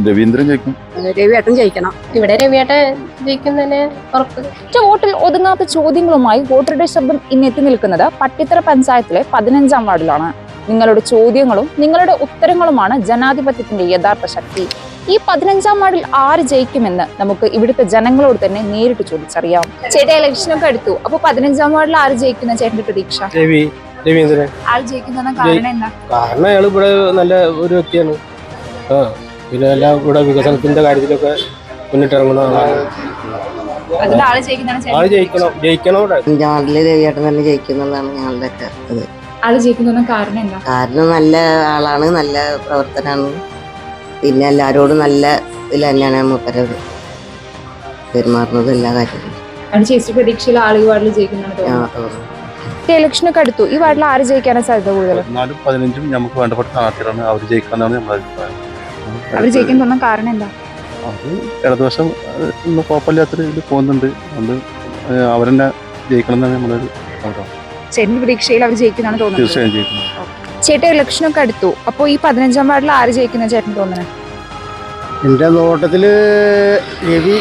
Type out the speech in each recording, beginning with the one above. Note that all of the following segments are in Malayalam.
രവീന്ദ്രൻ ജയിക്കും. രവിയേട്ടൻ ജയിക്കണം. ഇവിടെ രവിയേട്ടൻ ജയിക്കുന്നതിന് ഉറപ്പ്. വോട്ടിൽ ഒതുങ്ങാത്ത ചോദ്യങ്ങളുമായി വോട്ടറുടെ ശബ്ദം ഇന്ന് എത്തി നിൽക്കുന്നത് പട്ടിത്തറ പഞ്ചായത്തിലെ 15-ാം വാർഡിലാണ്. നിങ്ങളുടെ ചോദ്യങ്ങളും നിങ്ങളുടെ ഉത്തരങ്ങളുമാണ് ജനാധിപത്യത്തിന്റെ യഥാർത്ഥ ശക്തി. ഈ 15-ാം വാർഡിൽ ആര് ജയിക്കുമെന്ന് നമുക്ക് ഇവിടുത്തെ ജനങ്ങളോട് തന്നെ നേരിട്ട് ചോദിച്ചറിയാം. ചേട്ടാ, ഇലക്ഷനൊക്കെ എടുത്തു. അപ്പൊ 15-ാം വാർഡിൽ ആര് ജയിക്കുന്ന ചേട്ടന്റെ പ്രതീക്ഷ? രവീന്ദ്രൻ. ആൾ ജയിക്കുന്ന കാരണം എന്താ? കാരണം അയാൾ ഇവിടെ നല്ല ഒരു വ്യക്തിയാണ്. പിന്നെ എല്ലാം ഇവിടെ വികസനത്തിന്റെ കാര്യത്തിലൊക്കെ മുന്നിട്ടിറങ്ങുന്ന ആളാണ്. ആള് ജയിക്കണം. വാർഡില് രവിയേട്ടൻ തന്നെ ജയിക്കുന്നുള്ളതാണ് ഞങ്ങളുടെ ഇത്. ആള് ജയിക്കുന്ന കാരണം എന്താ? കാരണം നല്ല ആളാണ്, നല്ല പ്രവർത്തനാണ്. പിന്നെ എല്ലാരോടും നല്ല ഇതിൽ തന്നെയാണ് മൂപ്പരത് പെരുമാറുന്നത് എല്ലാ കാര്യങ്ങളും. ചേച്ചി പ്രതീക്ഷയിൽ ആള് വാർഡിൽ ജയിക്കുന്നതാണ്. ഇലക്ഷനൊക്കെ അടുത്തു. ഈ വാർഡിൽ ആര് ജയിക്കാനാണ് സാധ്യത കൂടുതൽ? 14-15 നമുക്ക് വേണ്ടപ്പെട്ട സ്ഥാനാർത്ഥികളാണ്. അവർ ജയിക്കാന്നാണ് നമ്മുടെ അഭിപ്രായം. അവർ ജയിക്കാൻ തോന്നുന്ന കാരണം എന്താ? അത് ഇടതുവശം കുഴപ്പമില്ലാത്തൊരു ഇത് പോകുന്നുണ്ട്. അതുകൊണ്ട് അവരെന്നെ ജയിക്കണം എന്നാണ് നമ്മുടെ ഒരു ആഗ്രഹം. ചേട്ടന്റെ പ്രതീക്ഷയിൽ അവർ ജയിക്കുന്നതാണ് തോന്നുന്നത്. തീർച്ചയായും ജയിക്കുന്നത്. ചേട്ടാ, ഇലക്ഷനൊക്കെ അടുത്തു. അപ്പൊ ഈ 15-ാം വാർഡിൽ ആര് ജയിക്കുന്ന ചേട്ടൻ തോന്നുന്നത്? എൻ്റെ നോട്ടത്തില് രവി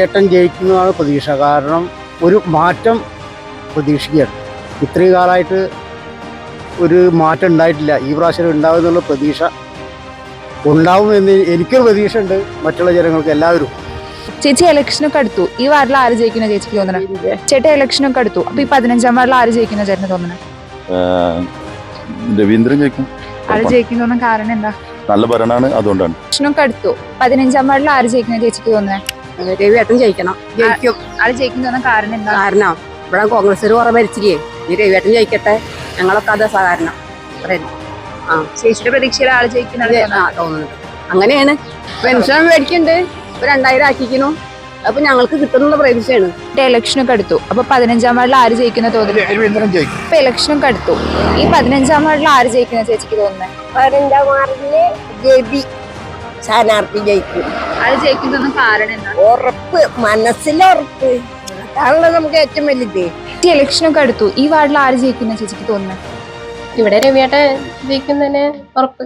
ഏട്ടൻ ജയിക്കുന്നതാണ് പ്രതീക്ഷ. കാരണം ഒരു മാറ്റം പ്രതീക്ഷിക്കുകയാണ്. ഇത്രയും കാലമായിട്ട് ഒരു മാറ്റം ഉണ്ടായിട്ടില്ല. ഈ പ്രാവശ്യം ഉണ്ടാവുമെന്നുള്ള പ്രതീക്ഷ ഉണ്ടാവുമെന്ന് എനിക്കൊരു പ്രതീക്ഷ ഉണ്ട്. മറ്റുള്ള ജനങ്ങൾക്ക് എല്ലാവരും. ചേച്ചി, ഇലക്ഷനൊക്കെ അടുത്തു. ഈ വാർഡിൽ ആര് ജയിക്കുന്ന ചേച്ചിക്ക് തോന്നുന്നത്? ചേട്ടാ, ഇലക്ഷനൊക്കെ അടുത്തു. അപ്പൊ ഈ 15-ാം വാർഡിൽ ആര് ജയിക്കുന്ന ചേട്ടന് തോന്നുന്നത്? രവീന്ദ്രൻ ജയിക്കും. ആര് ജയിക്കുന്ന കാരണം എന്താ? നല്ല ഭരണമാണ്, അതുകൊണ്ടാണ്. ഇലക്ഷനൊക്കെ അടുത്തു. 15-ാം വാർഡിൽ ആര് ജയിക്കുന്ന ചേച്ചിക്ക് തോന്നുന്നത്? രവിയേട്ടൻ ജയിക്കണം. ജയിക്കും. ആള് ജയിക്കുന്ന കാരണം എന്താ? കാരണം ഇവിടെ കോൺഗ്രസ് കുറെ ഭരിച്ചില്ലേ. ഈ രവിയേട്ടൻ ജയിക്കട്ടെ, ഞങ്ങളൊക്കെ അത് സഹകരണം. ചേച്ചിയുടെ പ്രതീക്ഷയിൽ ആള് ജയിക്കുന്ന തോന്നുന്നുണ്ട്. അങ്ങനെയാണ്. പെൻഷൻ മേടിക്കുന്നുണ്ട്. ഇപ്പൊ 2000 ആക്കിക്കുന്നു. അപ്പൊ ഞങ്ങൾക്ക് കിട്ടുന്നുള്ള പ്രതീക്ഷയാണ്. ഇലക്ഷനൊക്കെ അടുത്തു. അപ്പൊ 15-ാം വാർഡിൽ ആര് ജയിക്കുന്ന തോന്നുന്നത്? രവീന്ദ്രൻ ജയിക്കും. ഇപ്പൊ ഇലക്ഷനൊക്കെ അടുത്തു. ഈ 15-ാം വാർഡിൽ ആര് ജയിക്കുന്ന ചേച്ചിക്ക് തോന്നുന്നത്? 15-ാം വാർഡില് രവി സ്ഥാനാർത്ഥി ജയിക്കും. ആള് ജയിക്കുന്ന കാരണം എന്താ? ഉറപ്പ്, മനസ്സിലുറപ്പ്. അതാണല്ലോ നമുക്ക് ഏറ്റവും വലുത്. ഇലക്ഷനൊക്കെ അടുത്തു. ഈ വാർഡിൽ ആര് ജയിക്കുന്ന ചേച്ചിക്ക് തോന്നുന്നത്? ഇവിടെ രവിയേട്ടൻ ജയിക്കുന്നതിന് ഉറപ്പ്.